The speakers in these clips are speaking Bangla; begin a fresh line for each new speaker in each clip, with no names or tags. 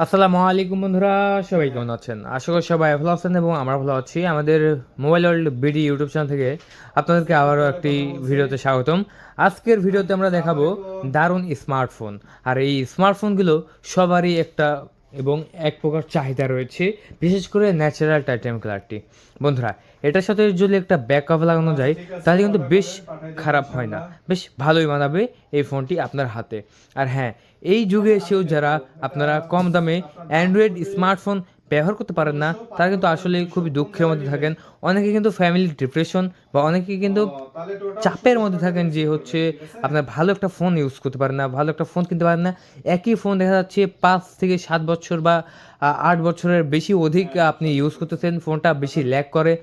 আসসালামু আলাইকুম বন্ধুরা, সবাই কেমন আছেন? আশা করি সবাই ভালো আছেন এবং আমরা ভালো আছি। আমাদের mobile world BD YouTube channel থেকে আপনাদেরকে আবারও একটি ভিডিওতে স্বাগতম। আজকের ভিডিওতে আমরা দেখাবো দারুণ স্মার্টফোন। আর এই স্মার্টফোনগুলো সবারই একটা এবং এক প্রকার চাহিদা রয়েছে, বিশেষ করে ন্যাচারাল টাইটানিয়াম কালারটি। বন্ধুরা, এটার সাথে যদি একটা ব্যাকআপ লাগানো যায় তাহলে কিন্তু বেশ খারাপ হয় না, বেশ ভালোই মানাবে এই ফোনটি আপনার হাতে। আর হ্যাঁ, এই যুগে এসেও যারা আপনারা কম দামে অ্যান্ড্রয়েড স্মার্টফোন ব্যবহার করতে পারেন না, তারা কিন্তু আসলে খুবই দুঃখের মধ্যে থাকেন। অনেকে কিন্তু ফ্যামিলি ডিপ্রেশন বা অনেকে কিন্তু চাপের মধ্যে থাকেন যে হচ্ছে আপনার ভালো একটা ফোন ইউজ করতে পারেন না, ভালো একটা ফোন কিনতে পারেন না। একই ফোন দেখা যাচ্ছে 5 থেকে 7 বছর বা 8 বছরের বেশি অধিক আপনি ইউজ করতেছেন, ফোনটা বেশি ল্যাগ করে।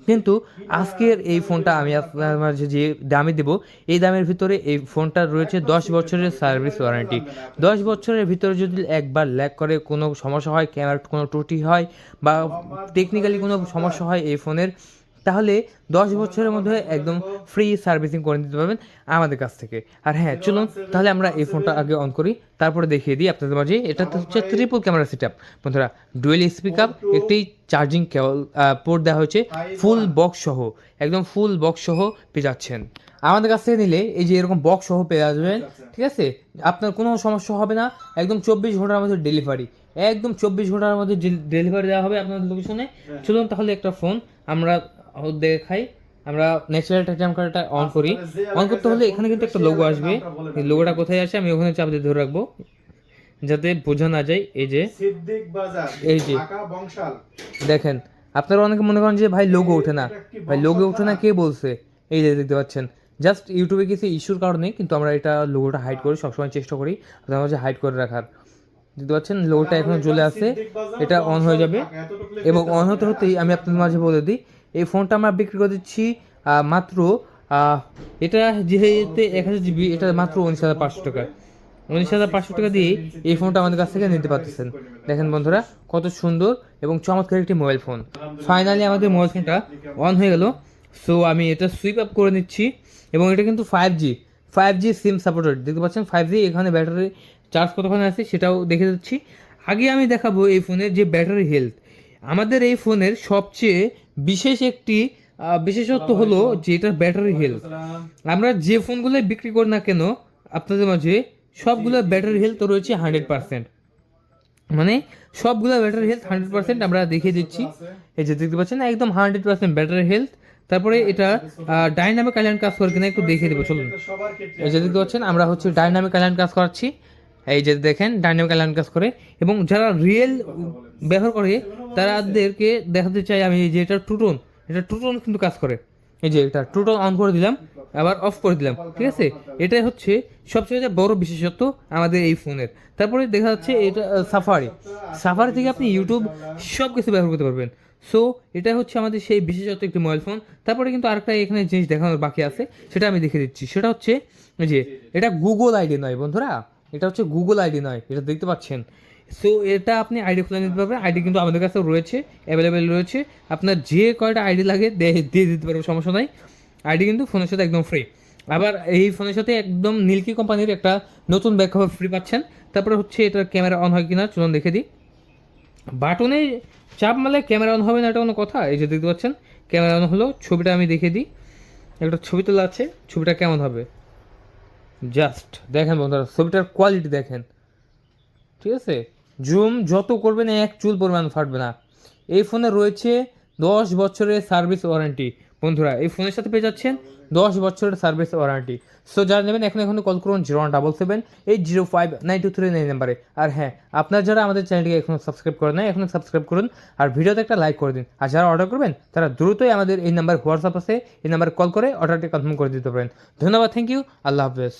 কিন্তু আজকের এই ফোনটা আমি আপনার মাঝে যে দামে দেবো, এই দামের ভিতরে এই ফোনটা রয়েছে 10 বছরের সার্ভিস ওয়ারেন্টি। 10 বছরের ভিতরে যদি একবার ল্যাগ করে, কোনো সমস্যা হয়, ক্যামেরার কোনো ত্রুটি হয় বা টেকনিক্যালি কোনো সমস্যা হয় এই ফোনের, তাহলে 10 বছরের মধ্যে একদম ফ্রি সার্ভিসিং করে দিতে পারবেন আমাদের কাছ থেকে। আর হ্যাঁ, চলুন তাহলে আমরা এই ফোনটা আগে অন করি, তারপরে দেখিয়ে দিই আপনাদের মাঝে। এটা তো হচ্ছে ট্রিপল ক্যামেরা সেট আপ বন্ধুরা, ডুয়েল স্পিক আপ, একটি চার্জিং কেবল পোর্ট দেওয়া হয়েছে, ফুল বক্স সহ, একদম ফুল বক্স সহ পেয়ে যাচ্ছেন আমাদের কাছ থেকে নিলে। এই যে এরকম বক্স সহ পেয়ে যাবেন, ঠিক আছে? আপনার কোনো সমস্যা হবে না, একদম 24 ঘন্টার মধ্যে ডেলিভারি, একদম 24 ঘন্টার মধ্যে ডেলিভারি দেওয়া হবে আপনাদের লোকেশনে। চলুন তাহলে একটা ফোন আমরা দেখাই। আমরা ন্যাচারাল টাইটানিয়াম কালারটা অন করি। অন করতে হলে এখানে কিন্তু একটা লোগো আসবে। এই লোগোটা কোথায় আসে আমি ওখানে চাপ দিয়ে ধরে রাখবো যাতে বোঝা না যায়। এই যে
সিদ্দিক বাজার,
এই যে
ঢাকা বংশাল।
দেখেন, আপনারা অনেকে মনে করেন যে ভাই লোগো ওঠে না, ভাই লোগো ওঠে না কে বলছে? এই যে দেখতে পাচ্ছেন, জাস্ট ইউটিউবে কিছু ইস্যুর কারণে কিন্তু আমরা এটা লোগোটা হাইড করি, সবসময় চেষ্টা করি আপনার মাঝে হাইড করে রাখার। দেখতে পাচ্ছেন লোগোটা এখন চলে আসছে, এটা অন হয়ে যাবে। এবং অন হতে হতেই আমি আপনাদের মাঝে বলে দিই, এই ফোনটা আমরা বিক্রি করে দিচ্ছি মাত্র এটা যেহেতু 1000 জিবি, এটা মাত্র 19,500 টাকা। 19,500 টাকা দিয়ে এই ফোনটা আমাদের কাছ থেকে নিতে পারতেছেন। দেখেন বন্ধুরা, কত সুন্দর এবং চমৎকার একটি মোবাইল ফোন। ফাইনালি আমাদের মোবাইল ফোনটা অন হয়ে গেল। সো আমি এটা সুইপ আপ করে নিচ্ছি। এবং এটা কিন্তু 5G সিম সাপোর্টেড, দেখতে পাচ্ছেন 5G। এখানে ব্যাটারি চার্জ কতক্ষণ আছে সেটাও দেখে দিচ্ছি। আগে আমি দেখাবো এই ফোনের যে ব্যাটারি হেলথ। আমাদের এই ফোনের সবচেয়ে বিশেষ একটি বিশেষত্ব হলো যে এটার ব্যাটারি হেলথ। আমরা যে ফোনগুলো বিক্রি করি না কেন আপনাদের মাঝে, সবগুলো ব্যাটারি হেলথ রয়েছে 100%। মানে সবগুলো ব্যাটারি হেলথ 100% আমরা দেখিয়ে দিচ্ছি। এই যে দেখতে পাচ্ছেন একদম 100% ব্যাটারি হেলথ। তারপরে এটা ডাইনামিক আইল্যান্ড কাজ করে কিনা একটু দেখিয়ে দেবো, চলুন। এই যে দেখতে পাচ্ছেন আমরা হচ্ছে ডাইনামিক আইল্যান্ড কাজ করাচ্ছি। এই যে দেখেন ডাইনামিক আইল্যান্ড কাজ করে। এবং যারা রিয়েল ব্যবহার করে তাদেরকে দেখাতে চাই আমি যে এটা টুটোন কিন্তু কাজ করে। এই যে এটা টুটোন অন করে দিলাম, আবার অফ করে দিলাম, ঠিক আছে? এটাই হচ্ছে সবচেয়ে বড় বিশেষত্ব আমাদের এই ফোনের। তারপরে দেখা যাচ্ছে এটা সাফারি থেকে আপনি ইউটিউব সব কিছু ব্যবহার করতে পারবেন। সো এটা হচ্ছে আমাদের সেই বিশেষত্ব একটি মোবাইল ফোন। তারপরে কিন্তু আরেকটা এখানে জিনিস দেখানোর বাকি আছে, সেটা আমি দেখে দিচ্ছি। সেটা হচ্ছে যে এটা গুগল আইডি নয় বন্ধুরা, এটা হচ্ছে গুগল আইডি নয়, এটা দেখতে পাচ্ছেন। সো এটা আপনি আইডি খুলে নিতে পারবেন। আইডি কিন্তু আমাদের কাছে রয়েছে, অ্যাভেলেবেল রয়েছে। আপনার যে কয়টা আইডি লাগে দিয়ে দিতে পারবো, সমস্যা নাই। আইডি কিন্তু ফোনের সাথে একদম ফ্রি। আবার এই ফোনের সাথে একদম নিলকি কোম্পানির একটা নতুন ব্যাক কভার ফ্রি পাচ্ছেন। তারপরে হচ্ছে এটার ক্যামেরা অন হয় কিনা চলুন দেখে দিই। বাটনে চাপ মারলে ক্যামেরা অন হবে না, এটা কোনো কথা? এই যে দেখতে পাচ্ছেন ক্যামেরা অন হলো। ছবিটা আমি দেখে দিই, একটা ছবি তোলা আছে, ছবিটা কেমন হবে জাস্ট দেখেন বন্ধুরা, ছবিটার কোয়ালিটি দেখেন, ঠিক আছে? জুম যত করবেন এক চুল পরিমাণ ফাটবে না। এই ফোনে রয়েছে 10 বছরের সার্ভিস ওয়ারেন্টি বন্ধুরা। এই ফোনের সাথে পেয়ে যাচ্ছেন 10 বছরের সার্ভিস ওয়ারেন্টি। সো যারা নেবেন এখন কল করুন 0177805923 নাম্বারে। আর হ্যাঁ, আপনার যারা আমাদের চ্যানেলটিকে এখনও সাবস্ক্রাইব করে নেয় এখনও সাবস্ক্রাইব করুন, আর ভিডিওতে একটা লাইক করে দিন। আর যারা অর্ডার করবেন তারা দ্রুতই আমাদের এই নাম্বার হোয়াটসঅ্যাপ আছে, এই নাম্বারে কল করে অর্ডারটি কনফার্ম করে দিতে পারেন। ধন্যবাদ, থ্যাংক ইউ, আল্লাহ হাফেজ।